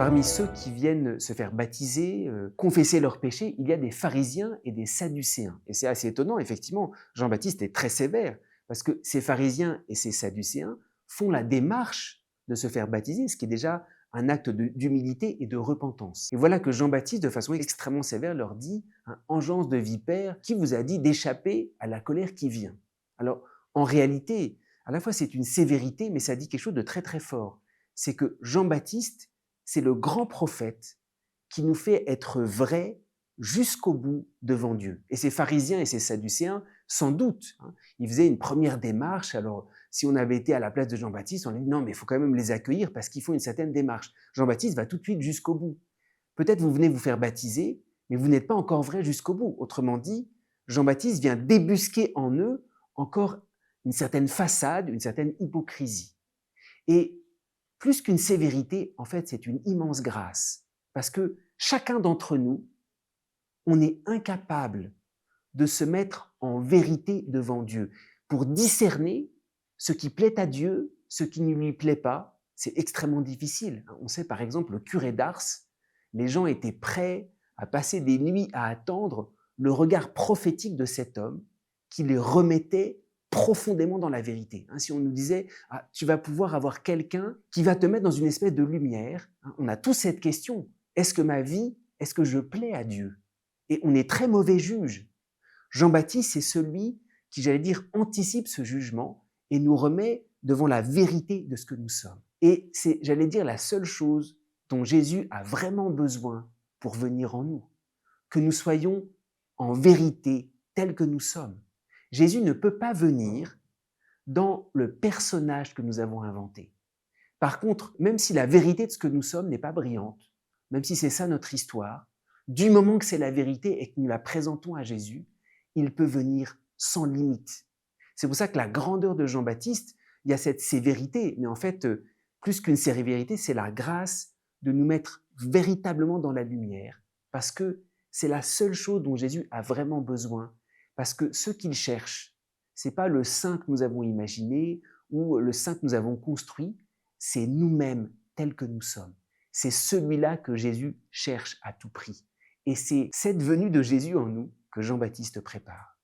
Parmi ceux qui viennent se faire baptiser, confesser leurs péchés, il y a des pharisiens et des sadducéens. Et c'est assez étonnant, effectivement, Jean-Baptiste est très sévère, parce que ces pharisiens et ces sadducéens font la démarche de se faire baptiser, ce qui est déjà un acte d'humilité et de repentance. Et voilà que Jean-Baptiste, de façon extrêmement sévère, leur dit « Engeance de vipère, qui vous a dit d'échapper à la colère qui vient ?» Alors, en réalité, à la fois c'est une sévérité, mais ça dit quelque chose de très très fort. C'est que Jean-Baptiste, c'est le grand prophète qui nous fait être vrais jusqu'au bout devant Dieu. Et ces pharisiens et ces sadducéens, sans doute, ils faisaient une première démarche. Alors, si on avait été à la place de Jean-Baptiste, on aurait dit non, mais il faut quand même les accueillir parce qu'ils font une certaine démarche. Jean-Baptiste va tout de suite jusqu'au bout. Peut-être vous venez vous faire baptiser, mais vous n'êtes pas encore vrai jusqu'au bout. Autrement dit, Jean-Baptiste vient débusquer en eux encore une certaine façade, une certaine hypocrisie. Et plus qu'une sévérité, en fait, c'est une immense grâce. Parce que chacun d'entre nous, on est incapable de se mettre en vérité devant Dieu pour discerner ce qui plaît à Dieu, ce qui ne lui plaît pas. C'est extrêmement difficile. On sait par exemple le curé d'Ars, les gens étaient prêts à passer des nuits à attendre le regard prophétique de cet homme qui les remettait profondément dans la vérité. Si on nous disait « tu vas pouvoir avoir quelqu'un qui va te mettre dans une espèce de lumière », on a tous cette question « est-ce que ma vie, est-ce que je plais à Dieu ?» Et on est très mauvais juge. Jean-Baptiste, c'est celui qui, j'allais dire, anticipe ce jugement et nous remet devant la vérité de ce que nous sommes. Et c'est, j'allais dire, la seule chose dont Jésus a vraiment besoin pour venir en nous, que nous soyons en vérité tels que nous sommes. Jésus ne peut pas venir dans le personnage que nous avons inventé. Par contre, même si la vérité de ce que nous sommes n'est pas brillante, même si c'est ça notre histoire, du moment que c'est la vérité et que nous la présentons à Jésus, il peut venir sans limite. C'est pour ça que la grandeur de Jean-Baptiste, il y a cette sévérité, mais en fait, plus qu'une sévérité, c'est la grâce de nous mettre véritablement dans la lumière, parce que c'est la seule chose dont Jésus a vraiment besoin, parce que ce qu'il cherche, c'est pas le saint que nous avons imaginé ou le saint que nous avons construit, c'est nous-mêmes tels que nous sommes. C'est celui-là que Jésus cherche à tout prix. Et c'est cette venue de Jésus en nous que Jean-Baptiste prépare.